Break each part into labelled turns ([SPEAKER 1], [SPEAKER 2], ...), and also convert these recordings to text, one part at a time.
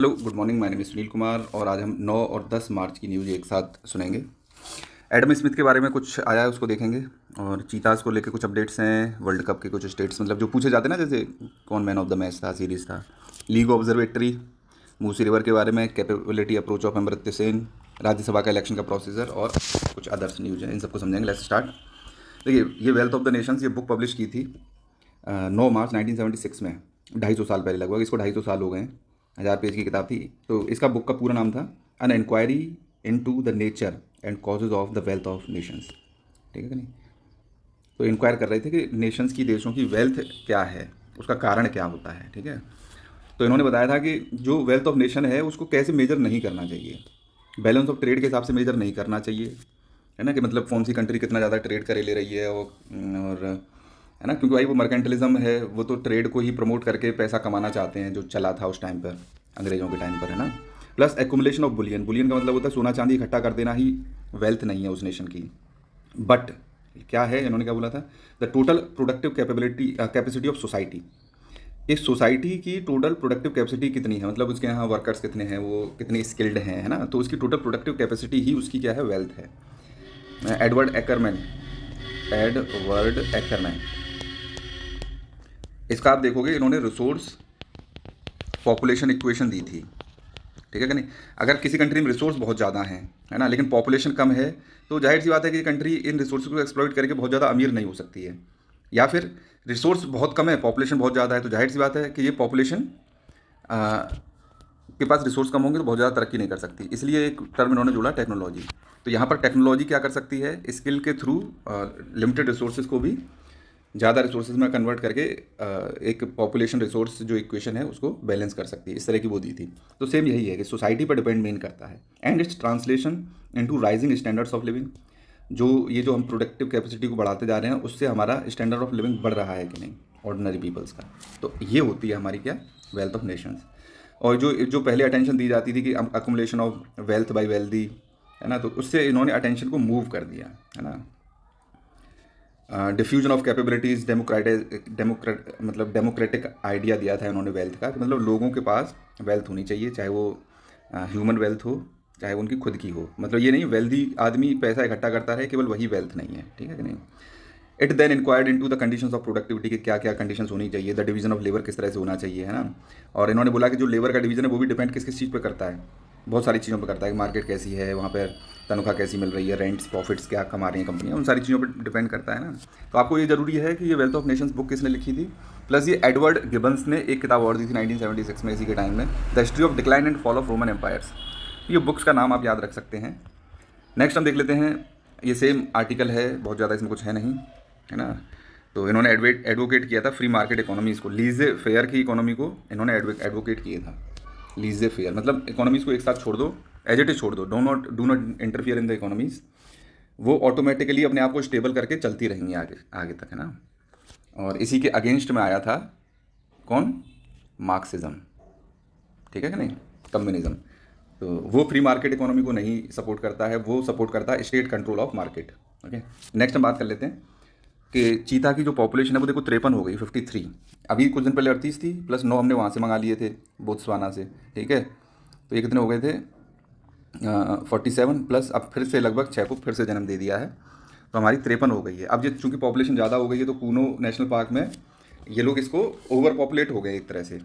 [SPEAKER 1] Hello, good morning. My name is Sunil Kumar और आज हम 9 और 10 मार्च की न्यूज़ एक साथ सुनेंगे। एडम स्मिथ के बारे में कुछ आया है, उसको देखेंगे। और चीतास को लेके कुछ अपडेट्स हैं, वर्ल्ड कप के कुछ स्टेट्स मतलब जो पूछे जाते हैं ना, जैसे कौन मैन ऑफ द मैच था, सीरीज़ था। लीग ऑब्जर्वेटरी, मूसी रिवर के बारे में, capability approach of Amartya Sen, Rajya Sabha का इलेक्शन का प्रोसीजर और कुछ अदर्स न्यूज़ हैं। इन सबको समझेंगे। Let's start. देखिए, ये वेल्थ ऑफ द नेशंस, ये बुक पब्लिश की थी 9 मार्च 1976 में, 250 साल पहले लगभग। इसको 250 साल हो गए हैं। 1000 पेज की किताब थी। तो इसका बुक का पूरा नाम था an inquiry into the nature and causes of the wealth of nations. ठीक है कि नहीं? तो इंक्वायर कर रहे थे कि नेशंस की, देशों की वेल्थ क्या है, उसका कारण क्या होता है। ठीक है। तो इन्होंने बताया था कि जो वेल्थ ऑफ नेशन है उसको कैसे मेजर नहीं करना चाहिए। बैलेंस ऑफ ट्रेड के हिसाब से मेजर नहीं करना चाहिए, है ना, कि मतलब कौन सी कंट्री कितना ज़्यादा ट्रेड करे ले रही है। और है ना, क्योंकि भाई वो मर्केंटलिज्म है, वो तो ट्रेड को ही प्रमोट करके पैसा कमाना चाहते हैं, जो चला था उस टाइम पर, अंग्रेज़ों के टाइम पर, है ना। Plus accumulation of Boolean, Boolean का मतलब होता है सोना चांदी इकट्ठा कर देना ही वेल्थ नहीं है उस नेशन की। बट क्या है, इन्होंने क्या बोला था, the total productive capacity of society. इस सोसाइटी की टोटल प्रोडक्टिव कैपेसिटी कितनी है, मतलब उसके यहाँ वर्कर्स कितने हैं, वो कितने स्किल्ड हैं, है ना। तो उसकी टोटल प्रोडक्टिव कैपेसिटी ही उसकी क्या है, वेल्थ है। एडवर्ड एक्करमैन, इसका आप देखोगे, इन्होंने रिसोर्स पॉपुलेशन इक्वेशन दी थी। ठीक है कि नहीं? अगर किसी कंट्री में रिसोर्स बहुत ज़्यादा हैं, है ना, लेकिन पॉपुलेशन कम है, तो जाहिर सी बात है कि कंट्री इन रिसोर्स को एक्सप्लॉइट करके बहुत ज़्यादा अमीर नहीं हो सकती है। या फिर रिसोर्स बहुत कम है, पॉपुलेशन बहुत ज़्यादा है, तो जाहिर सी बात है कि ये पॉपुलेशन के पास रिसोर्स कम होंगे तो बहुत ज़्यादा तरक्की नहीं कर सकती। इसलिए एक टर्म इन्होंने जोड़ा, टेक्नोलॉजी। तो यहाँ पर टेक्नोलॉजी क्या कर सकती है, स्किल के थ्रू लिमिटेड रिसोर्सेज को भी ज़्यादा रिसोर्सेज में कन्वर्ट करके एक पॉपुलेशन रिसोर्स जो इक्वेशन है उसको बैलेंस कर सकती है। इस तरह की वो दी थी। तो सेम यही है कि सोसाइटी पर डिपेंड मेन करता है and it's translation into rising standards of living. जो हम प्रोडक्टिव कैपेसिटी को बढ़ाते जा रहे हैं, उससे हमारा स्टैंडर्ड ऑफ लिविंग बढ़ रहा है कि नहीं, ऑर्डिनरी पीपल्स का। तो ये होती है हमारी क्या, वेल्थ ऑफ नेशंस। और जो जो पहले अटेंशन दी जाती थी कि accumulation of wealth by wealthy, है ना, तो उससे इन्होंने अटेंशन को मूव कर दिया, है ना। Diffusion of capabilities, democratic idea दिया था इन्होंने वेल्थ का, कि मतलब लोगों के पास वेल्थ होनी चाहिए, चाहे वो ह्यूमन वेल्थ हो, चाहे वो उनकी खुद की हो। मतलब ये नहीं वेल्दी आदमी पैसा इकट्ठा करता है, केवल वही वेल्थ नहीं है। ठीक है कि नहीं? It then inquired into the conditions of productivity, के क्या क्या कंडीशंस होनी चाहिए, द डिवीजन ऑफ लेबर किस तरह से होना चाहिए, है ना। और इन्होंने बोला कि जो लेबर का डिवीजन है वो भी डिपेंड किस किस चीज़ पर करता है, बहुत सारी चीज़ों पर करता है कि मार्केट कैसी है, वहाँ पर तनख्वाह कैसी मिल रही है, रेंट्स, प्रॉफिट्स क्या कमा रही हैं कंपनियाँ, उन सारी चीज़ों पर डिपेंड करता है ना। तो आपको ये ज़रूरी है कि ये वेल्थ ऑफ नेशंस बुक किसने लिखी थी। प्लस ये एडवर्ड गिबन्स ने एक किताब और दी थी 1976 में, इसी के टाइम में, the history of decline and fall of Roman empires. ये बुक्स का नाम आप याद रख सकते हैं। नेक्स्ट हम देख लेते हैं, ये सेम आर्टिकल है, बहुत ज़्यादा इसमें कुछ है नहीं, है ना। तो इन्होंने एडवोकेट किया था फ्री मार्केट इकोनॉमी, इसको लीजे फेयर की इकोनॉमी को इन्होंने एडवोकेट किया था। लीजे फेयर मतलब इकोनॉमीज़ को एक साथ छोड़ दो, एज इट इज छोड़ दो, do not interfere in the economies. वो ऑटोमेटिकली अपने आप को स्टेबल करके चलती रहेंगी आगे आगे तक, है ना। और इसी के अगेंस्ट में आया था कौन, मार्क्सिज्म। ठीक है कि नहीं, कम्युनिज्म। तो वो फ्री मार्केट इकोनॉमी को नहीं सपोर्ट करता है, वो सपोर्ट करता है state control of market. Okay, next हम बात कर लेते हैं कि चीता की जो पॉपुलेशन है वो देखो 53 हो गई, 53। अभी कुछ दिन पहले 38 थी, प्लस 9 हमने वहाँ से मंगा लिए थे, बोत्सवाना से। ठीक है, तो ये कितने हो गए थे, 47, प्लस अब फिर से लगभग 6 को फिर से जन्म दे दिया है, तो हमारी 53 हो गई है। अब ये चूँकि पॉपुलेशन ज़्यादा हो गई है, तो कूनो नेशनल पार्क में ये लोग इसको ओवर पॉपुलेट हो गए एक तरह से,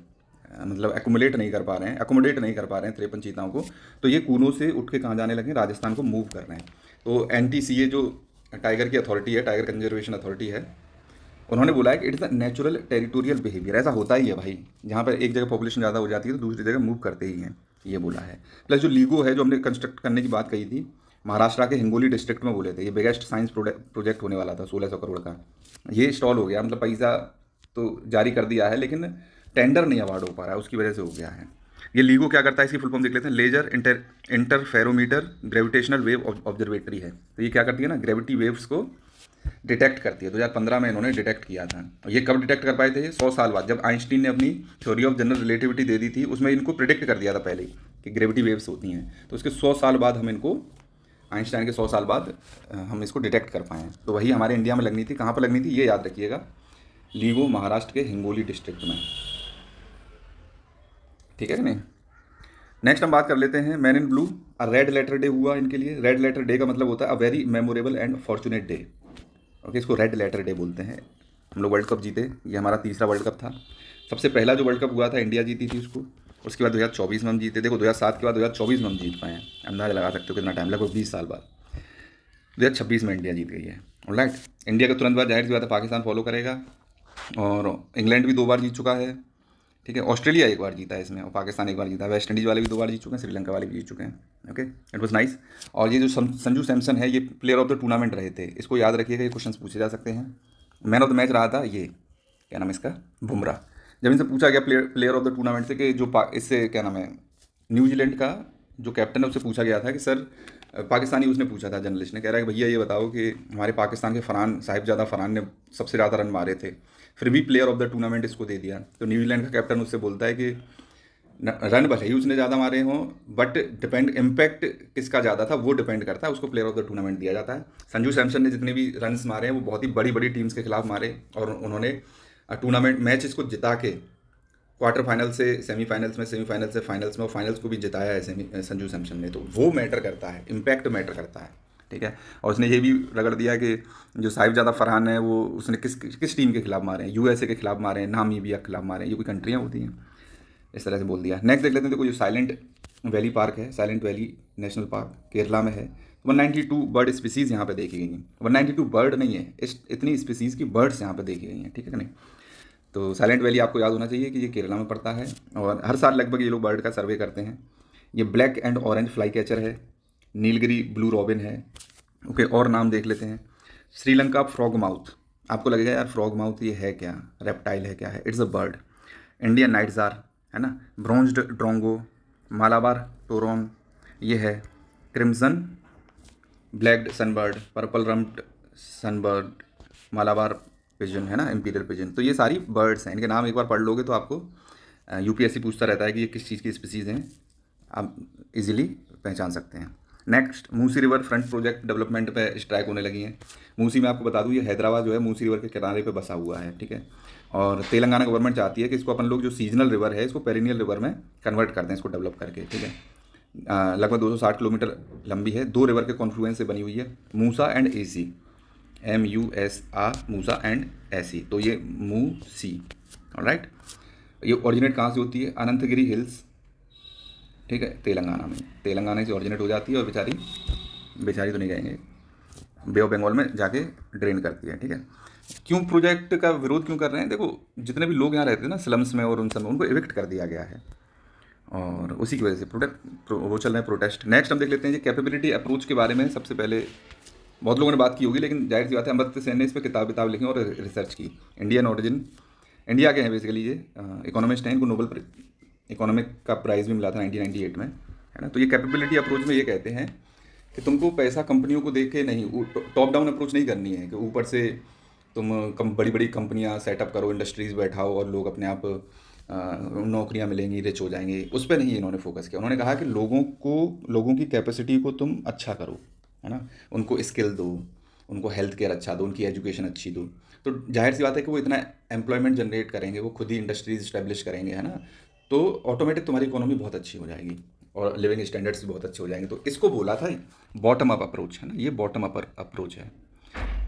[SPEAKER 1] मतलब एकोमोडेट नहीं कर पा रहे हैं, 53 चीताओं को। तो ये कूनो से उठ के कहाँ जाने लगे, राजस्थान को मूव कर रहे हैं। तो NTCA जो टाइगर की अथॉरिटी है, टाइगर कंजर्वेशन अथॉरिटी है, उन्होंने बोला है कि it is a natural territorial behaviour. ऐसा होता ही है भाई, जहाँ पर एक जगह पॉपुलेशन ज़्यादा हो जाती है तो दूसरी जगह मूव करते ही हैं, ये बोला है। प्लस जो लीगो है, जो हमने कंस्ट्रक्ट करने की बात कही थी, महाराष्ट्र के हिंगोली डिस्ट्रिक्ट में बोले थे, ये बिगेस्ट साइंस प्रोजेक्ट होने वाला था 1600 करोड़ का। ये स्टॉल हो गया, मतलब पैसा तो जारी कर दिया है, लेकिन टेंडर नहीं अवार्ड हो पा रहा है, उसकी वजह से हो गया है। ये लीगो क्या करता है, इसकी फुल फॉर्म देख लेते हैं। Laser interferometer gravitational wave observatory है। तो ये क्या करती है ना, ग्रेविटी वेव्स को डिटेक्ट करती है। 2015 में इन्होंने डिटेक्ट किया था। और ये कब डिटेक्ट कर पाए थे, 100 साल बाद, जब आइंस्टीन ने अपनी थ्योरी ऑफ जनरल रिलेटिविटी दे दी थी, उसमें इनको प्रिडिक्ट कर दिया था पहले ही कि ग्रेविटी वेव्स होती हैं। तो उसके 100 साल बाद हम इनको, आइंस्टाइन के 100 साल बाद हम इसको डिटेक्ट कर पाएँ। तो वही हमारे इंडिया में लगनी थी। कहाँ पर लगनी थी ये याद रखिएगा, लीगो, महाराष्ट्र के हिंगोली डिस्ट्रिक्ट में। ठीक है कि नहीं। नेक्स्ट हम बात कर लेते हैं man in blue. Red letter day हुआ इनके लिए। रेड लेटर डे का मतलब होता है a very memorable and fortunate day. Okay, इसको रेड लेटर डे बोलते हैं। हम लोग वर्ल्ड कप जीते, ये हमारा तीसरा वर्ल्ड कप था। सबसे पहला जो वर्ल्ड कप हुआ था इंडिया जीती थी उसको, उसके बाद 2024 में हम जीते। देखो 2007 के बाद 2024 में हम जीत पाए हैं, अंदाजा लगा सकते हो कितना टाइम, लगभग 20 साल बाद 2026 में इंडिया जीत गई है। ऑलराइट, इंडिया के तुरंत बाद जाहिर सी बात है पाकिस्तान फॉलो करेगा, और इंग्लैंड भी 2 बार जीत चुका है, ठीक है। ऑस्ट्रेलिया 1 बार जीता है इसमें, और पाकिस्तान 1 बार जीता है। वेस्ट इंडीज़ वाले भी 2 बार जीत चुके हैं, श्रीलंका वाले भी जीत चुके हैं। Okay, it was nice. और ये जो संजू सैमसन है, ये प्लेयर ऑफ द टूर्नामेंट रहे थे, इसको याद रखिएगा, ये क्वेश्चन पूछे जा सकते हैं। मैन ऑफ द मैच रहा था ये, क्या नाम है इसका, बुमराह। जब इनसे पूछा गया प्लेयर ऑफ द टूर्नामेंट से कि जो इससे क्या नाम है, न्यूजीलैंड का जो कैप्टन है उससे पूछा गया था कि सर, पाकिस्तानी उसने पूछा था, जर्नलिस्ट ने, कह रहा है कि भैया ये बताओ कि हमारे पाकिस्तान के फरहान साहिबजादा फरहान ने सबसे ज़्यादा रन मारे थे, फिर भी प्लेयर ऑफ द टूर्नामेंट इसको दे दिया। तो न्यूजीलैंड का कैप्टन उससे बोलता है कि रन भले ही उसने ज़्यादा मारे हों, बट इम्पैक्ट किसका ज़्यादा था वो डिपेंड करता है, उसको प्लेयर ऑफ द टूर्नामेंट दिया जाता है। संजू सैमसन ने जितने भी रन्स मारे हैं वो बहुत ही बड़ी बड़ी टीम्स के खिलाफ मारे, और उन्होंने टूर्नामेंट मैच इसको जिता के क्वार्टर फाइनल से सेमीफाइनल्स में, सेमीफाइनल से फाइनल्स में, और फाइनल्स को भी जिताया है संजू सैमसन ने। तो वो मैटर करता है, इम्पैक्ट मैटर करता है, ठीक है। और उसने ये भी रगड़ दिया कि जो साहिबजादा फरहान है वो उसने किस टीम के खिलाफ मारे हैं, यूएसए के खिलाफ मारे हैं, नामीबिया के खिलाफ मारे हैं, ये कोई कंट्रियाँ होती हैं, इस तरह से बोल दिया। नेक्स्ट देख लेते हैं। देखो जो साइलेंट वैली पार्क है, silent valley national park Kerala में है। 192 बर्ड स्पीसीज़ यहाँ पे देखी गई हैं। 192 बर्ड नहीं है, इतनी स्पीसीज़ की बर्ड्स यहाँ पे देखी गई हैं, ठीक है कि नहीं। तो साइलेंट वैली आपको याद होना चाहिए कि ये केरला में पड़ता है, और हर साल लगभग ये लोग बर्ड का सर्वे करते हैं। ये black and orange fly catcher है, नीलगिरी ब्लू रॉबिन है। ओके, और नाम देख लेते हैं। श्रीलंका फ्रॉग माउथ, आपको लगेगा यार फ्रॉग माउथ ये है क्या, रेप्टाइल है क्या है, it's a bird. Indian night jar है ना, ब्रोंज्ड ड्रोंगो, मालाबार टोरोन ये है, crimson blacked sunbird, purple rumped sunbird, Malabar pigeon है ना, इंपीरियल पिजन। तो ये सारी बर्ड्स हैं, इनके नाम एक बार पढ़ लोगे तो आपको यूपीएससी पूछता रहता है कि ये किस चीज़ की स्पीसीज़ हैं, आप इजीली पहचान सकते हैं। Next, Musi river front project development पे स्ट्राइक होने लगी हैं। मूसी में आपको बता दूँ, ये हैदराबाद जो है मूसी रिवर के किनारे पे बसा हुआ है, ठीक है। और तेलंगाना गवर्नमेंट चाहती है कि इसको अपन लोग जो सीजनल रिवर है इसको पेरिनियल रिवर में कन्वर्ट कर दें, इसको डेवलप करके, ठीक है। लगभग 260 किलोमीटर लंबी है, 2 रिवर के कॉन्फ्लुएंस से बनी हुई है, Musa and AC, MUSA, Musa and AC. तो ये मूसी, ऑलराइट। ये ओरिजिनेट कहाँ से होती है, अनंतगिरी हिल्स, ठीक है, तेलंगाना में, तेलंगाना से ओरिजिनेट हो जाती है, और बेचारी तो नहीं कहेंगे, बे ऑफ बंगाल में जाके ड्रेन करती है, ठीक है। क्यों प्रोजेक्ट का विरोध क्यों कर रहे हैं, देखो जितने भी लोग यहाँ रहते हैं ना स्लम्स में और उन सब में, उनको इविक्ट कर दिया गया है, और उसी की वजह से वो चल रहे हैं प्रोटेस्ट। नेक्स्ट हम देख लेते हैं जी कैपेबिलिटी अप्रोच के बारे में। सबसे पहले बहुत लोगों ने बात की होगी, लेकिन जाहिर सी बात है अमर्त्य सेन ने इस पर किताब लिखी और रिसर्च की। इंडियन ओरिजिन, इंडिया के हैं बेसिकली ये, इकोनॉमिस्ट हैं, इनको नोबेल इकोनॉमिक का प्राइज़ भी मिला था 1998 में, है ना। तो ये कैपेबिलिटी अप्रोच में ये कहते हैं कि तुमको पैसा कंपनियों को देख के नहीं, टॉप डाउन अप्रोच नहीं करनी है कि ऊपर से तुम बड़ी बड़ी कंपनियां सेटअप करो, इंडस्ट्रीज़ बैठाओ और लोग अपने आप नौकरियां मिलेंगी, रिच हो जाएंगे, उस पर नहीं इन्होंने फोकस किया। उन्होंने कहा कि लोगों की कैपेसिटी को तुम अच्छा करो, है ना, उनको स्किल दो, उनको हेल्थ केयर अच्छा दो, उनकी एजुकेशन अच्छी दो। तो जाहिर सी बात है कि वो इतना एम्प्लॉयमेंट जनरेट करेंगे, वो खुद ही इंडस्ट्रीज इस्टेब्लिश करेंगे, है ना। तो ऑटोमेटिक तुम्हारी इकोनॉमी बहुत अच्छी हो जाएगी और लिविंग स्टैंडर्ड्स भी बहुत अच्छे हो जाएंगे। तो इसको बोला था बॉटम अप अप्रोच, है ना, ये बॉटम अप अप्रोच है,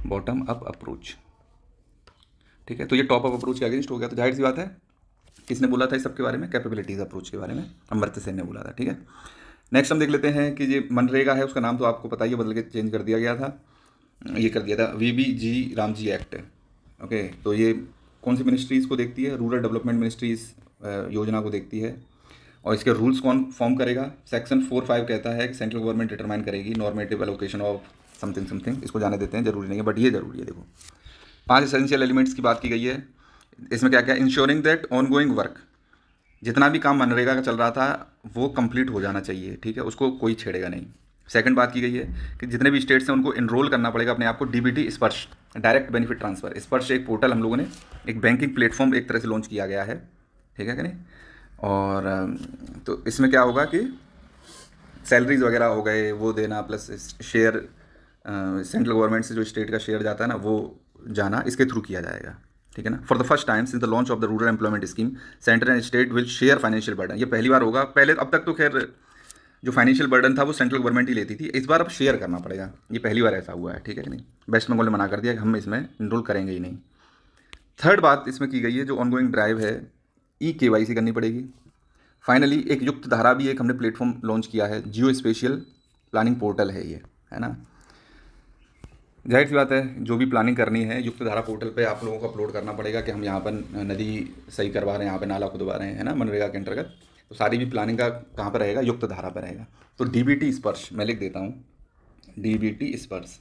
[SPEAKER 1] बॉटम अप अप्रोच, ठीक है। तो ये टॉप अप अप्रोच के अगेंस्ट हो गया। तो जाहिर सी बात है किसने बोला था इस सब के बारे में, कैपेबिलिटीज अप्रोच के बारे में अमर्त्य सेन ने बोला था, ठीक है। नेक्स्ट हम देख लेते हैं कि ये मनरेगा है, उसका नाम तो आपको पता ही है, बदल के चेंज कर दिया गया था, ये कर दिया था VBG रामजी एक्ट। ओके, तो ये कौन सी मिनिस्ट्रीज़ को देखती है, रूरल डेवलपमेंट मिनिस्ट्रीज़ योजना को देखती है। और इसके रूल्स कौन फॉर्म करेगा, सेक्शन 4.5 कहता है कि सेंट्रल गवर्नमेंट डिटरमाइन करेगी नॉर्मेटिव एलोकेशन ऑफ समथिंग, इसको जाने देते हैं, जरूरी नहीं है बट ये जरूरी है। देखो 5 एसेंशियल एलिमेंट्स की बात की गई है, इसमें क्या क्या, इंश्योरिंग दैट ऑनगोइंग वर्क, जितना भी काम मनरेगा का चल रहा था वो कंप्लीट हो जाना चाहिए, ठीक है, उसको कोई छेड़ेगा नहीं। सेकंड बात की गई है कि जितने भी स्टेट्स हैं उनको इनरोल करना पड़ेगा अपने आप को DBT स्पर्श, डायरेक्ट बेनिफिट ट्रांसफ़र। स्पर्श एक पोर्टल हम लोगों ने, एक बैंकिंग प्लेटफॉर्म एक तरह से लॉन्च किया गया है, ठीक है कि नहीं। और तो इसमें क्या होगा कि सैलरीज वगैरह हो गए वो देना, प्लस शेयर सेंट्रल गवर्नमेंट से जो स्टेट का शेयर जाता है ना वो जाना, इसके थ्रू किया जाएगा, ठीक है ना। For the first time since the launch of the rural employment scheme centre and state will share financial burden. ये पहली बार होगा, पहले अब तक तो खैर जो फाइनेंशियल बर्डन था वो सेंट्रल गवर्नमेंट ही लेती थी, इस बार अब शेयर करना पड़ेगा, ये पहली बार ऐसा हुआ है, ठीक है कि नहीं। वेस्ट बंगाल ने मना कर दिया कि हम इसमें इनरोल करेंगे ही नहीं। थर्ड बात इसमें की गई है, जो ऑनगोइंग ड्राइव है, KYC करनी पड़ेगी। फाइनली एक युक्त धारा भी एक हमने प्लेटफॉर्म लॉन्च किया है, जियो स्पेशियल प्लानिंग पोर्टल है ये, है ना। जाहिर सी बात है, जो भी प्लानिंग करनी है युक्त धारा पोर्टल पे आप लोगों को अपलोड करना पड़ेगा कि हम यहाँ पर नदी सही करवा रहे हैं, यहाँ पे नाला खुदवा रहे हैं, है ना, मनरेगा के अंतर्गत। तो सारी भी प्लानिंग का कहाँ पर रहेगा, युक्त धारा पर रहेगा। तो DBT स्पर्श मैं लिख देता हूँ, DBT स्पर्श।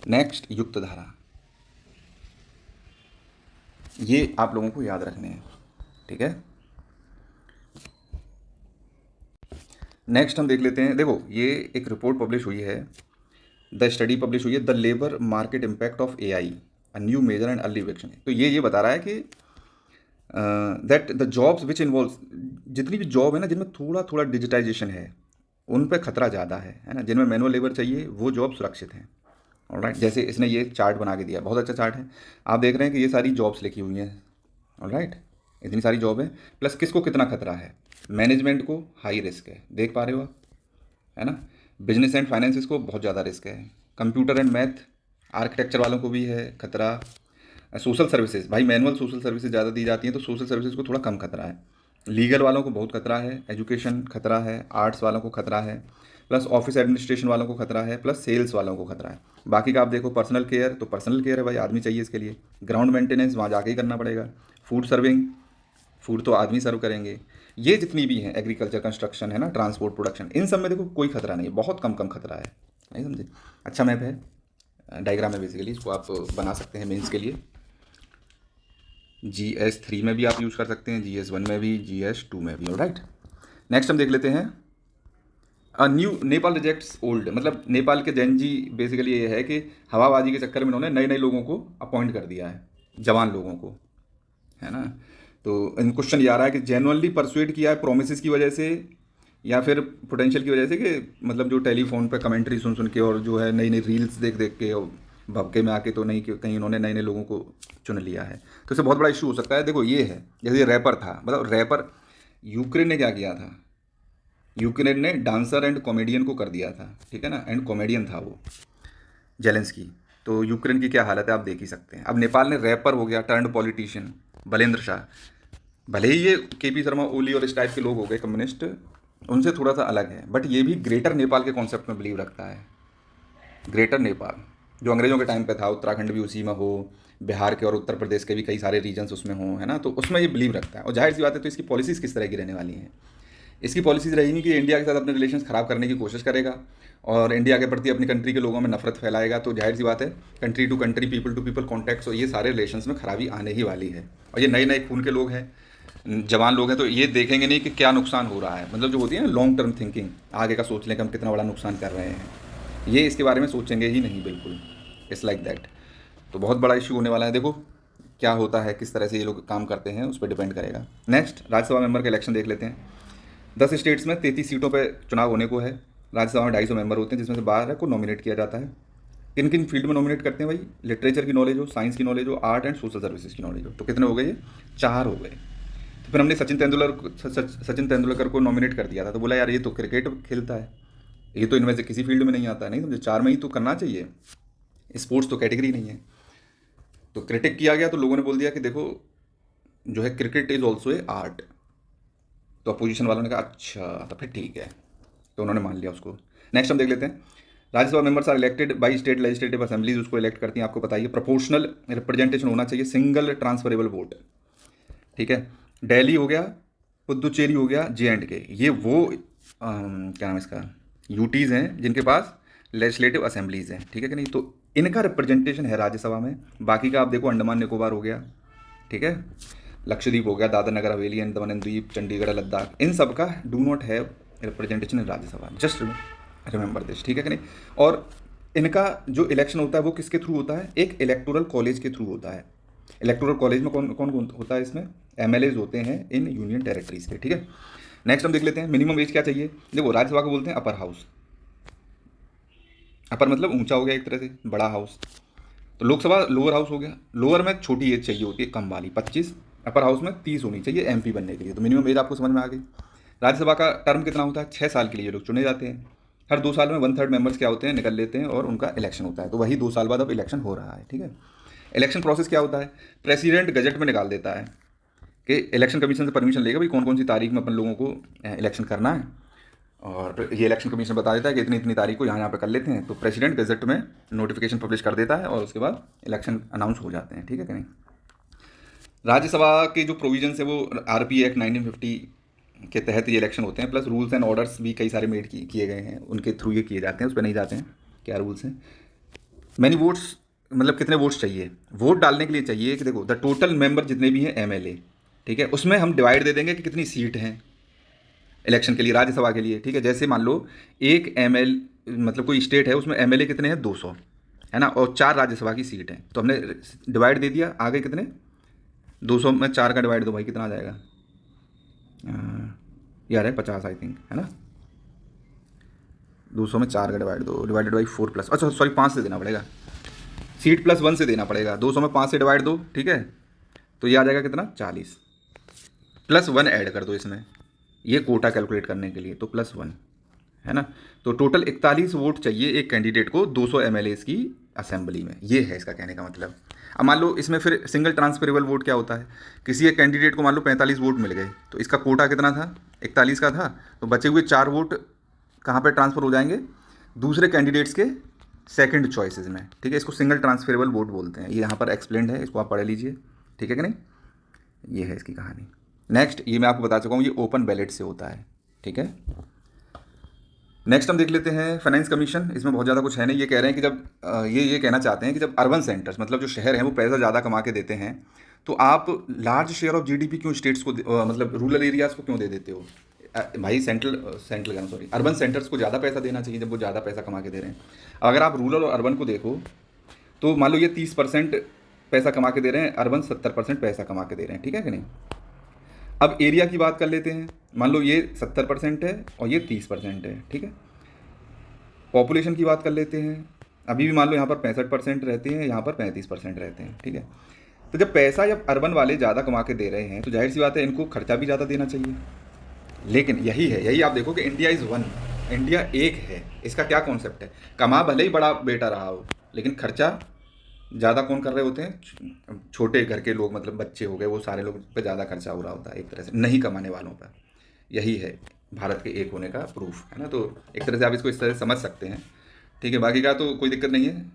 [SPEAKER 1] नेक्स्ट युक्त धारा, ये आप लोगों को याद रखने हैं, ठीक है। नेक्स्ट हम देख लेते हैं, देखो ये एक रिपोर्ट पब्लिश हुई है, द स्टडी पब्लिश हुई है, the labour market impact of AI a new measure and early इविक्शन। तो ये बता रहा है कि that the jobs which involve, जितनी भी जॉब है ना जिनमें थोड़ा थोड़ा डिजिटाइजेशन है उन पर खतरा ज़्यादा है ना। जिनमें मैनुअल लेबर चाहिए वो जॉब सुरक्षित हैं। ऑलराइट, जैसे इसने ये चार्ट बना के दिया, बहुत अच्छा चार्ट है। आप देख रहे हैं कि ये सारी जॉब्स लिखी हुई हैं, ऑलराइट, इतनी सारी जॉब है, प्लस किसको कितना खतरा है। मैनेजमेंट को हाई रिस्क है, देख पा रहे हो आप, है ना। बिजनेस एंड फाइनेंसिस को बहुत ज़्यादा रिस्क है। कंप्यूटर एंड मैथ आर्किटेक्चर वालों को भी है खतरा। सोशल सर्विसेज, भाई मैनुअल सोशल सर्विसेज ज़्यादा दी जाती हैं, तो सोशल सर्विसेज को थोड़ा कम खतरा है। लीगल वालों को बहुत खतरा है, एजुकेशन खतरा है, आर्ट्स वालों को खतरा है, प्लस ऑफिस एडमिनिस्ट्रेशन वालों को खतरा है, प्लस सेल्स वालों को खतरा है। बाकी का आप देखो, पर्सनल केयर, तो पर्सनल केयर है भाई, आदमी चाहिए इसके लिए। ग्राउंड मेंटेनेंस वहाँ जाके ही करना पड़ेगा। फूड सर्विंग, फूड तो आदमी सर्व करेंगे। ये जितनी भी हैं, एग्रीकल्चर, कंस्ट्रक्शन, है ना, ट्रांसपोर्ट, प्रोडक्शन, इन सब में देखो कोई खतरा नहीं है, बहुत कम खतरा है, नहीं समझे। अच्छा मैप है, डायग्राम है बेसिकली, इसको आप बना सकते हैं मेंस के लिए। GS3 में भी आप यूज़ कर सकते हैं, GS1 में भी, GS2 में भी, ऑलराइट। नेक्स्ट हम देख लेते हैं, न्यू नेपाल रिजेक्ट्स ओल्ड, मतलब नेपाल के जैन जी बेसिकली ये है कि हवाबाजी के चक्कर में उन्होंने नए नए लोगों को अपॉइंट कर दिया है, जवान लोगों को, है ना। तो इन क्वेश्चन ये आ रहा है कि जेनुअनली परसुएट किया है प्रोमिस की वजह से या फिर पोटेंशियल की वजह से, कि मतलब जो टेलीफोन पे कमेंट्री सुन सुन के और जो है नई नई रील्स देख देख के और भबके में आके, तो नहीं कि कहीं उन्होंने नए नए लोगों को चुन लिया है। तो इससे बहुत बड़ा इशू हो सकता है। देखो ये है, जैसे ये रैपर था, मतलब रैपर, यूक्रेन ने क्या किया था, यूक्रेन ने डांसर एंड कॉमेडियन को कर दिया था, ठीक है ना, एंड कॉमेडियन था वो जेलेंस्की। तो यूक्रेन की क्या हालत है आप देख ही सकते हैं। अब नेपाल ने रैपर हो गया टर्न्ड पॉलिटिशियन बलेंद्र शाह, भले ही ये KP शर्मा ओली और इस टाइप के लोग हो गए कम्युनिस्ट, उनसे थोड़ा सा अलग है, बट ये भी ग्रेटर नेपाल के कॉन्सेप्ट में बिलीव रखता है। ग्रेटर नेपाल जो अंग्रेजों के टाइम पे था, उत्तराखंड भी उसी में हो, बिहार के और उत्तर प्रदेश के भी कई सारे रीजन्स उसमें हों, है ना, तो उसमें ये बिलीव रखता है। और जाहिर सी बात है, तो इसकी पॉलिसीज़ किस तरह की रहने वाली हैं। इसकी पॉलिसीज़ रहेंगी कि इंडिया के साथ अपने रिलेशंस ख़राब करने की कोशिश करेगा और इंडिया के प्रति अपनी कंट्री के लोगों में नफरत फैलाएगा। तो जाहिर सी बात है, country to country, people to people contacts, और ये सारे रिलेशंस में खराबी आने ही वाली है। और ये नए नए खून के लोग हैं, जवान लोग हैं, तो ये देखेंगे नहीं कि क्या नुकसान हो रहा है, मतलब जो होती है ना लॉन्ग टर्म थिंकिंग, आगे का सोच लें कि हम कितना बड़ा नुकसान कर रहे हैं, ये इसके बारे में सोचेंगे ही नहीं बिल्कुल। It's like that. तो बहुत बड़ा इशू होने वाला है। देखो क्या होता है, किस तरह से ये लोग काम करते हैं, उस पर डिपेंड करेगा। नेक्स्ट राज्यसभा मेंबर का इलेक्शन देख लेते हैं। 10 स्टेट्स में 33 सीटों पर चुनाव होने को है। राज्यसभा में 250 मेंबर होते हैं, जिसमें से 12 को नॉमिनेट किया जाता है। किन किन फील्ड में नॉमिनेट करते हैं भाई, लिटरेचर की नॉलेज हो, साइंस की नॉलेज हो, आर्ट एंड सोशल सर्विसेज की नॉलेज हो। तो कितने हो गए, ये 4 हो गए। तो फिर हमने सचिन तेंदुलकर को नॉमिनेट कर दिया था, तो बोला यार ये तो क्रिकेट खेलता है, ये तो इनमें से किसी फील्ड में नहीं आता है, नहीं समझे, 4 में ही तो करना चाहिए, स्पोर्ट्स तो कैटेगरी नहीं है। तो क्रिटिक किया गया, तो लोगों ने बोल दिया कि देखो जो है cricket is also a art. तो अपोजिशन वालों ने कहा अच्छा, तो फिर ठीक है, तो उन्होंने मान लिया उसको। नेक्स्ट हम देख लेते हैं, Rajya Sabha members are elected by state legislative assemblies, उसको इलेक्ट करती हैं, आपको पता ही है। प्रोपोर्शनल रिप्रेजेंटेशन होना चाहिए, सिंगल ट्रांसफरेबल वोट, ठीक है। दिल्ली हो गया, पुदुचेरी हो गया, J&K, ये वो क्या नाम है इसका, यूटीज़ हैं जिनके पास लेजिस्लेटिव असेंबलीज हैं, ठीक है कि नहीं। तो इनका रिप्रेजेंटेशन है राज्यसभा में। बाकी का आप देखो, अंडमान निकोबार हो गया, ठीक है, लक्षद्वीप हो गया, Dadar Nagar Haveli and Daman and द्वीप, चंडीगढ़, लद्दाख, इन सब का do not have representation in Rajya Sabha, just remember this, ठीक है कि नहीं। और इनका जो इलेक्शन होता है वो किसके थ्रू होता है, एक इलेक्टोरल कॉलेज के थ्रू होता है। इलेक्टोरल कॉलेज में कौन कौन होता है, इसमें MLAs होते हैं इन यूनियन टेरिटरीज के, ठीक है। नेक्स्ट हम देख लेते हैं, मिनिमम एज क्या चाहिए। देखो राज्यसभा को बोलते हैं अपर हाउस, अपर मतलब ऊंचा हो गया एक तरह से, बड़ा हाउस। तो लोकसभा लोअर हाउस हो गया, लोअर में छोटी एज चाहिए होती है, कम वाली 25, अपर हाउस में 30 होनी चाहिए एमपी बनने के लिए। तो मिनिमम एज आपको समझ में आ गई। राज्यसभा का टर्म कितना होता है? 6 साल के लिए ये लोग चुने जाते हैं। हर 2 साल में 1/3 मेंबर्स क्या होते हैं, निकल लेते हैं और उनका इलेक्शन होता है। तो वही 2 साल बाद अब इलेक्शन हो रहा है, ठीक है। इलेक्शन प्रोसेस क्या होता है? प्रेसिडेंट गजट में निकाल देता है कि इलेक्शन कमीशन से परमिशन लेगा भाई कौन कौन सी तारीख में अपन लोगों को इलेक्शन करना है, और ये इलेक्शन कमीशन बता देता है कि इतनी इतनी तारीख को यहाँ पे कर लेते हैं। तो प्रेसिडेंट गजट में नोटिफिकेशन पब्लिश कर देता है और उसके बाद इलेक्शन अनाउंस हो जाते हैं, ठीक है कि नहीं। राज्यसभा के जो प्रोविजंस है वो आरपी एक्ट 1950 के तहत ये इलेक्शन होते हैं, प्लस रूल्स एंड ऑर्डर्स भी कई सारे मेड किए गए हैं, उनके थ्रू ये किए जाते हैं, उस पर नहीं जाते हैं क्या रूल्स हैं। मैनी वोट्स मतलब कितने वोट्स चाहिए वोट डालने के लिए चाहिए कि देखो द टोटल मेंबर जितने भी हैं एमएलए, ठीक है, उसमें हम डिवाइड दे देंगे कि कितनी सीट हैं इलेक्शन के लिए, राज्यसभा के लिए, ठीक है। जैसे मान लो एक एमएल मतलब कोई स्टेट है उसमें एमएलए कितने हैं 200 है ना, और 4 राज्यसभा की सीट है, तो हमने डिवाइड दे दिया। आगे कितने 200 में 4 का डिवाइड दो भाई, कितना आ जाएगा यार है 50 आई थिंक, है ना। 200 में 4 का डिवाइड दो, डिवाइडेड बाई 4 प्लस, अच्छा सॉरी 5 से देना पड़ेगा, सीट प्लस 1 से देना पड़ेगा। 200 में 5 से डिवाइड दो, ठीक है, तो ये आ जाएगा कितना 40, प्लस 1 ऐड कर दो इसमें, ये कोटा कैलकुलेट करने के लिए, तो प्लस 1 है ना। तो टोटल 41 वोट चाहिए एक कैंडिडेट को 200 एमएलएस की असेंबली में, ये है इसका कहने का मतलब। अब मान लो इसमें फिर सिंगल ट्रांसफरेबल वोट क्या होता है, किसी एक कैंडिडेट को मान लो 45 वोट मिल गए, तो इसका कोटा कितना था 41 का था, तो बचे हुए 4 वोट कहाँ पे ट्रांसफ़र हो जाएंगे, दूसरे कैंडिडेट्स के सेकंड चॉइसेस में, ठीक है। इसको सिंगल ट्रांसफरेबल वोट बोलते हैं, ये यहाँ पर एक्सप्लेंड है, इसको आप पढ़ लीजिए, ठीक है कि नहीं। ये है इसकी कहानी। नेक्स्ट ये मैं आपको बता चुका हूँ, ये ओपन बैलेट से होता है, ठीक है। नेक्स्ट हम देख लेते हैं फाइनेंस कमीशन। इसमें बहुत ज़्यादा कुछ है नहीं, ये कह रहे हैं कि जब ये कहना चाहते हैं कि जब अर्बन सेंटर्स मतलब जो शहर हैं वो पैसा ज़्यादा कमा के देते हैं, तो आप लार्ज शेयर ऑफ जीडीपी क्यों स्टेट्स को मतलब रूरल एरियाज़ को क्यों दे देते हो। भाई सेंट्रल सॉरी अर्बन सेंटर्स को ज़्यादा पैसा देना चाहिए जब वो ज़्यादा पैसा कमा के दे रहे हैं। अगर आप रूरल और अर्बन को देखो तो मान लो ये 30% पैसा कमा के दे रहे हैं, अर्बन 70% पैसा कमा के दे रहे हैं, ठीक है कि नहीं। अब एरिया की बात कर लेते हैं, मान लो ये 70% है और ये 30% है, ठीक है। पॉपुलेशन की बात कर लेते हैं, अभी भी मान लो यहाँ पर 65% रहते हैं, यहाँ पर 35% रहते हैं, ठीक है। तो जब पैसा जब अर्बन वाले ज़्यादा कमा के दे रहे हैं तो जाहिर सी बात है इनको खर्चा भी ज़्यादा देना चाहिए। लेकिन यही आप देखो कि इंडिया इज़ वन, इंडिया एक है। इसका क्या कॉन्सेप्ट है, कमा भले ही बड़ा बेटा रहा हो लेकिन खर्चा ज़्यादा कौन कर रहे होते हैं, छोटे घर के लोग, मतलब बच्चे हो गए, वो सारे लोग पे ज़्यादा खर्चा हो रहा होता है एक तरह से नहीं कमाने वालों पर। यही है भारत के एक होने का प्रूफ, है ना। तो एक तरह से आप इसको इस तरह से समझ सकते हैं, ठीक है। बाकी का तो कोई दिक्कत नहीं है,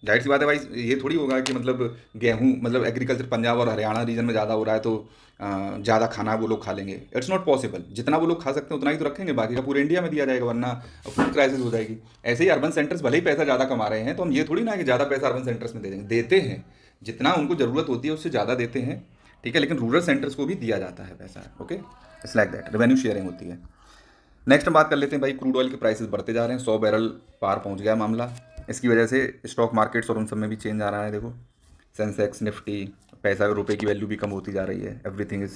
[SPEAKER 1] जाहिर सी बात है भाई, ये थोड़ी होगा कि मतलब गेहूँ मतलब एग्रीकल्चर पंजाब और हरियाणा रीजन में ज़्यादा हो रहा है तो ज़्यादा खाना वो लोग खा लेंगे। इट्स नॉट पॉसिबल, जितना वो लोग खा सकते हैं उतना ही तो रखेंगे, बाकी का पूरे इंडिया में दिया जाएगा, वरना फूड क्राइसिस हो जाएगी। ऐसे ही अर्बन सेंटर्स भले ही पैसा ज़्यादा कमा रहे हैं तो हम ये थोड़ी ना कि ज़्यादा पैसा अर्बन सेंटर्स में दे देंगे, देते हैं जितना उनको ज़रूरत होती है उससे ज़्यादा देते हैं, ठीक है। लेकिन रूरल सेंटर्स को भी दिया जाता है पैसा, okay, it's like that, revenue sharing होती है। नेक्स्ट हम बात कर लेते हैं भाई, क्रूड ऑयल के प्राइसेस बढ़ते जा रहे हैं, 100 बैरल पार पहुंच गया मामला। इसकी वजह से स्टॉक मार्केट्स और उन सब में भी चेंज आ रहा है। देखो सेंसेक्स निफ्टी, पैसा रुपए की वैल्यू भी कम होती जा रही है, एवरीथिंग इज।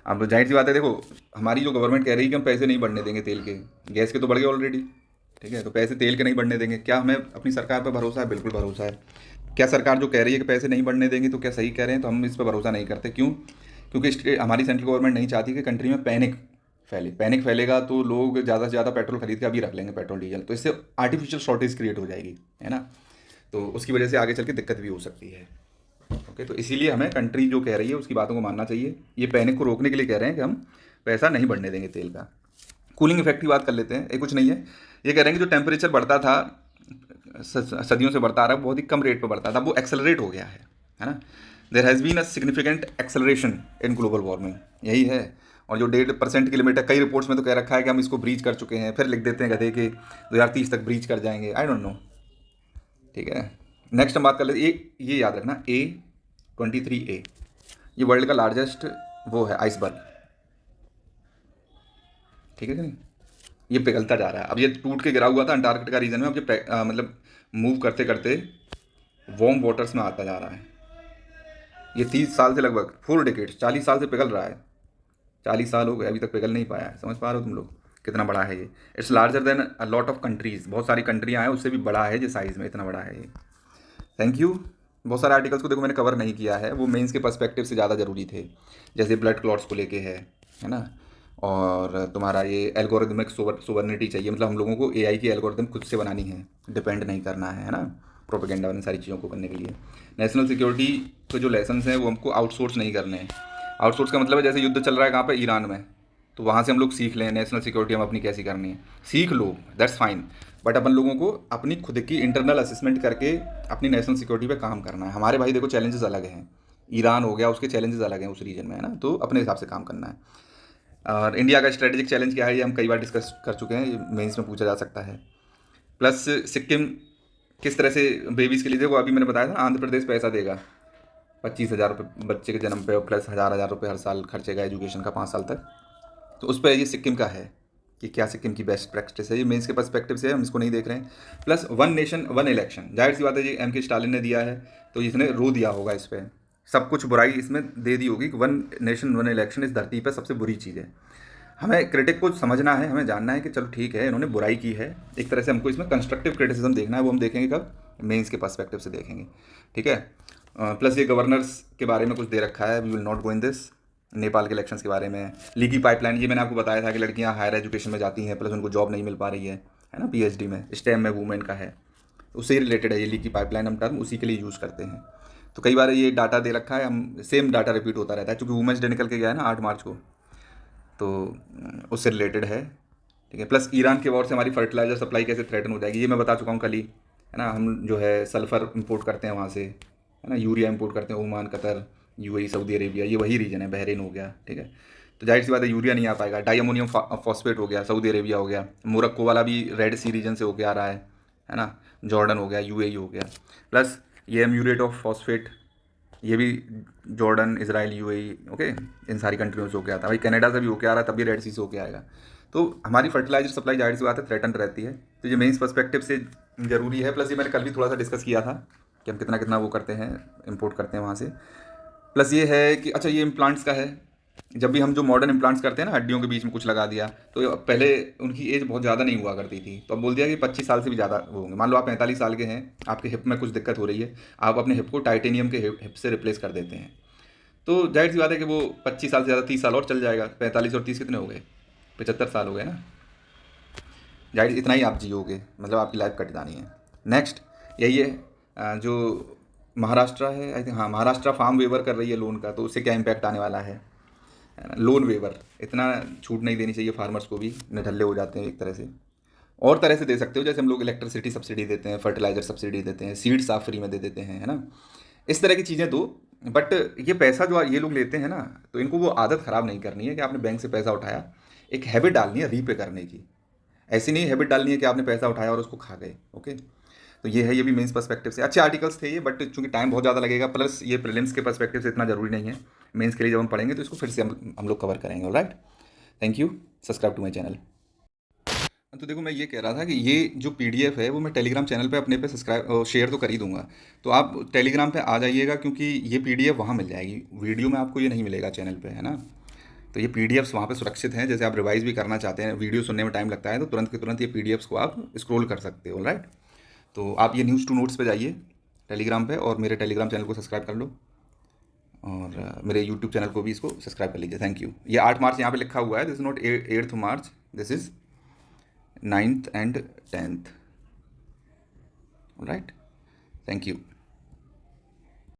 [SPEAKER 1] अब तो जाहिर सी बात है, देखो हमारी जो गवर्नमेंट कह रही है कि हम पैसे नहीं बढ़ने देंगे तेल के, गैस के तो बढ़ गए ऑलरेडी, ठीक है, तो पैसे तेल के नहीं बढ़ने देंगे। क्या हमें अपनी सरकार पर भरोसा है? बिल्कुल भरोसा है। क्या सरकार जो कह रही है कि पैसे नहीं बढ़ने देंगे तो क्या सही कह रहे हैं? तो हम इस पर भरोसा नहीं करते। क्यों? क्योंकि हमारी सेंट्रल गवर्नमेंट नहीं चाहती कि कंट्री में पैनिक फैलेगा तो लोग ज़्यादा से ज़्यादा पेट्रोल खरीद के अभी रख लेंगे पेट्रोल डीजल, तो इससे आर्टिफिशियल शॉर्टेज क्रिएट हो जाएगी, है ना। तो उसकी वजह से आगे चल के दिक्कत भी हो सकती है, ओके। तो इसीलिए हमें कंट्री जो कह रही है उसकी बातों को मानना चाहिए। ये पैनिक को रोकने के लिए कह रहे हैं कि हम पैसा नहीं बढ़ने देंगे तेल का। कूलिंग इफेक्ट की बात कर लेते हैं, ये कुछ नहीं है, ये कह रहे हैं कि जो टेम्परेचर बढ़ता था सदियों से बढ़ता आ रहा है, बहुत ही कम रेट पर बढ़ता था, वो एक्सेलरेट हो गया है ना। There has been a significant acceleration in global warming, यही है। और जो 1.5% की लिमिट है, कई रिपोर्ट्स में तो कह रखा है कि हम इसको ब्रीच कर चुके हैं, फिर लिख देते हैं गधे के 2030 तक ब्रीच कर जाएंगे, आई डोंट नो, ठीक है। नेक्स्ट हम बात कर लेते हैं, ये याद रखना A23A, ये वर्ल्ड का लार्जेस्ट वो है आइसबर्ग, ठीक है कि नहीं। ये पिघलता जा रहा है, अब ये टूट के गिरा हुआ था अंटार्कटिका रीजन में, अब ये मतलब मूव करते करते वार्म वाटर्स में आता जा रहा है। ये 30 साल से लगभग 4 डिकेड्स 40 साल से पिघल रहा है, 40 साल हो गए अभी तक पिघल नहीं पाया है। समझ पा रहे हो तुम लोग कितना बड़ा है ये। It's larger than a lot of countries, बहुत सारी कंट्रियाँ हैं उससे भी बड़ा है ये साइज़ में, इतना बड़ा है ये, थैंक यू। बहुत सारे आर्टिकल्स को देखो मैंने कवर नहीं किया है, वो मेंस के पर्सपेक्टिव से ज़्यादा ज़रूरी थे, जैसे ब्लड क्लॉट्स को लेके है ना, और तुम्हारा ये एल्गोरिदमिक सोवर्निटी चाहिए, मतलब हम लोगों को एआई की एल्गोरिदम खुद से बनानी है, डिपेंड नहीं करना है ना, प्रोपेगेंडा वाली सारी चीज़ों को करने के लिए। नेशनल सिक्योरिटी के जो लेसन्स हैं वो हमको आउटसोर्स नहीं करने हैं। आउटसोर्स का मतलब है जैसे युद्ध चल रहा है कहाँ पे, ईरान में, तो वहाँ से हम लोग सीख लें नेशनल सिक्योरिटी हम अपनी कैसी करनी है, सीख लो, दैट्स फाइन, बट अपन लोगों को अपनी खुद की इंटरनल असेसमेंट करके अपनी नेशनल सिक्योरिटी पे काम करना है। हमारे भाई देखो चैलेंजेस अलग हैं, ईरान हो गया उसके चैलेंजेस अलग हैं उस रीजन में, है ना, तो अपने हिसाब से काम करना है। और इंडिया का स्ट्रेटेजिक चैलेंज क्या है ये हम कई बार डिस्कस कर चुके हैं, ये मेंस में पूछा जा सकता है। प्लस सिक्किम किस तरह से बेबीज़ के लिए, देखो अभी मैंने बताया था आंध्र प्रदेश पैसा देगा 25,000 रुपये बच्चे के जन्म पे, और प्लस हज़ार रुपये हर साल खर्चेगा एजुकेशन का 5 साल तक। तो उस पर ये सिक्किम का है कि क्या सिक्किम की बेस्ट प्रैक्टिस है, ये मेंस के पर्सपेक्टिव से हम इसको नहीं देख रहे हैं। Plus one nation one election, जाहिर सी बात है, ये M.K. स्टालिन ने दिया है तो इसने रो दिया होगा इस पर, सब कुछ बुराई इसमें दे दी होगी कि वन नेशन वन इलेक्शन इस धरती पर सबसे बुरी चीज़ है। हमें क्रिटिक को समझना है, हमें जानना है कि चलो ठीक है इन्होंने बुराई की है, एक तरह से हमको इसमें कंस्ट्रक्टिव क्रिटिसिज्म देखना है, वो हम देखेंगे कब, मेंस के पर्सपेक्टिव से देखेंगे, ठीक है। प्लस ये गवर्नर्स के बारे में कुछ दे रखा है, we will not go in this. Nepal के इलेक्शंस के बारे में, लीकी पाइपलाइन, ये मैंने आपको बताया था कि लड़कियां हायर एजुकेशन में जाती हैं प्लस उनको जॉब नहीं मिल पा रही है ना, PhD में स्टेम में वुमेन का है, उससे ही रिलेटेड है ये लीकी पाइपलाइन, हम टर्म उसी के लिए यूज़ करते हैं। तो कई बार ये डाटा दे रखा है, हम सेम डाटा रिपीट होता रहता है, क्योंकि वुमेंस डे निकल के गया है ना 8 मार्च को, तो उससे रिलेटेड है, ठीक है। प्लस ईरान के वॉर से हमारी फर्टिलाइजर सप्लाई कैसे थ्रेटन हो जाएगी, ये मैं बता चुका हूँ कल ही, है ना। हम जो है सल्फ़र इंपोर्ट करते हैं वहाँ से, है ना, यूरिया इंपोर्ट करते हैं, Oman, Qatar, UAE, Saudi Arabia, ये वही रीजन है, बहरीन हो गया, ठीक है। तो जाहिर सी बात है यूरिया नहीं आ पाएगा। डाई अमोनियम फॉस्फेट हो गया, सऊदी अरेबिया हो गया, मोरक्को वाला भी रेड सी रीजन से होके आ रहा है ना, जॉर्डन हो गया, UAE हो गया। प्लस ये म्यूरेट ऑफ फॉस्फेट, ये भी जॉर्डन, इसराइल, UAE, ओके, इन सारी कंट्रियों से होके आता है। भाई कनाडा से भी होके आ रहा है, तब भी रेड सी से होके आएगा। तो हमारी फर्टिलाइजर सप्लाई जाहिर सी बात है थ्रेटन रहती है, तो ये मेंस पर्सपेक्टिव से ज़रूरी है। प्लस ये मैंने कल भी थोड़ा सा डिस्कस किया था कि हम कितना कितना वो करते हैं, इंपोर्ट करते हैं वहाँ से। प्लस ये है कि अच्छा ये इम्प्लांट्स का है, जब भी हम जो मॉडर्न इम्प्लांट्स करते हैं ना, हड्डियों के बीच में कुछ लगा दिया, तो पहले उनकी एज बहुत ज़्यादा नहीं हुआ करती थी, तो अब बोल दिया कि 25 साल से भी ज़्यादा वो होंगे। मान लो आप 45 साल के हैं, आपके हिप में कुछ दिक्कत हो रही है, आप अपने हिप को टाइटेनियम के हिप से रिप्लेस कर देते हैं, तो जाहिर सी बात है कि वो 25 साल से ज़्यादा 30 साल और चल जाएगा। 45 और 30 कितने हो गए, 75 साल हो गए ना, जाहिर इतना ही आप जियोगे, मतलब आपकी लाइफ कट जानी है। नेक्स्ट यही है, जो महाराष्ट्र है, आई थिंक, हाँ, महाराष्ट्र फार्म वेवर कर रही है लोन का, तो उससे क्या इम्पैक्ट आने वाला है ना, लोन वेवर, इतना छूट नहीं देनी चाहिए फार्मर्स को भी, निठल्ले हो जाते हैं एक तरह से। और तरह से दे सकते हो, जैसे हम लोग इलेक्ट्रिसिटी सब्सिडी देते हैं, फर्टिलाइजर सब्सिडी देते हैं, सीड्स आप फ्री में दे देते हैं, है ना, इस तरह की चीज़ें दो। बट ये पैसा जो ये लोग लेते हैं ना, तो इनको वो आदत ख़राब नहीं करनी है कि आपने बैंक से पैसा उठाया, एक हैबिट डालनी है रीपे करने की, ऐसी नहीं हैबिट डालनी है कि आपने पैसा उठाया और उसको खा गए, ओके। तो ये है, ये भी मेंस पर्सपेक्टिव से अच्छे आर्टिकल्स थे ये, बट चूंकि टाइम बहुत ज़्यादा लगेगा, प्लस ये प्रीलिम्स के पर्सपेक्टिव से इतना ज़रूरी नहीं है, मेंस के लिए जब हम पढ़ेंगे तो इसको फिर से हम लोग कवर करेंगे, alright. Thank you, subscribe to my channel. तो देखो मैं ये कह रहा था कि ये जो PDF है वो मैं टेलीग्राम चैनल पे अपने पे सब्सक्राइब शेयर तो कर ही दूंगा, तो आप टेलीग्राम पे आ जाइएगा, क्योंकि ये PDF वहाँ मिल जाएगी, वीडियो में आपको ये नहीं मिलेगा चैनल पे, है ना। तो ये PDFs वहाँ पे सुरक्षित हैं, जैसे आप रिवाइज भी करना चाहते हैं, वीडियो सुनने में टाइम लगता है, तो तुरंत के तुरंत ये PDFs को आप स्क्रॉल कर सकते हो, राइट। तो आप ये न्यूज़ टू नोट्स पे जाइए टेलीग्राम पे, और मेरे टेलीग्राम चैनल को सब्सक्राइब कर लो, और मेरे यूट्यूब चैनल को भी इसको सब्सक्राइब कर लीजिए। Thank you. ये 8 मार्च यहाँ पे लिखा हुआ है, this is not 8th March, this is 9th and 10th, right. Thank you.